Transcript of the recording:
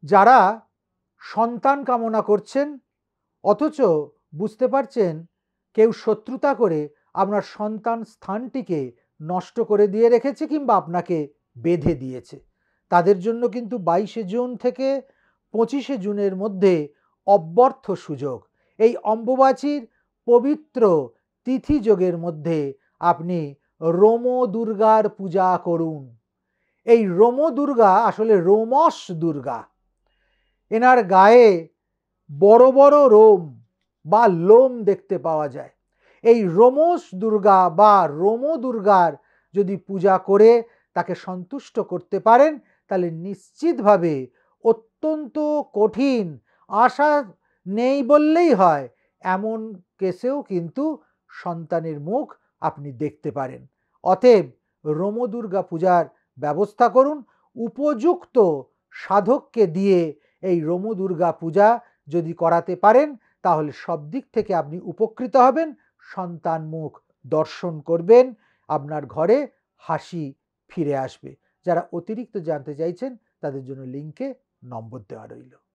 যারা সন্তান কামনা করছেন অথচ বুঝতে পারছেন কেউ শত্রুতা করে আপনার সন্তান স্থানটিকে নষ্ট করে দিয়ে রেখেছে কিংবা আপনাকে বেঁধে দিয়েছে, তাদের জন্য কিন্তু 22শে জুন থেকে 25শে জুনের মধ্যে অব্যর্থ সুযোগ। এই অম্বুবাচীর পবিত্র তিথিযোগের মধ্যে আপনি রোম দুর্গার পূজা করুন। এই রোম দুর্গা আসলে রোমস দুর্গা। এনার গায়ে বড় বড় রোম বা লোম দেখতে পাওয়া যায়। এই রোমস দুর্গা বা রোম দুর্গার যদি পূজা করে তাকে সন্তুষ্ট করতে পারেন তাহলে নিশ্চিতভাবে অত্যন্ত কঠিন, আশা নেই বললেই হয় এমন কেসেও কিন্তু সন্তানের মুখ আপনি দেখতে পারেন। অতএব রোম দুর্গা পূজার ব্যবস্থা করুন। উপযুক্ত সাধককে দিয়ে এই রোম দুর্গা পূজা যদি করাতে পারেন তাহলে সব দিক থেকে আপনি উপকৃত হবেন, সন্তান মুখ দর্শন করবেন, আপনার ঘরে হাসি ফিরে আসবে। যারা অতিরিক্ত জানতে চাইছেন তাদের জন্য লিঙ্কে নম্বর দেওয়া রইল।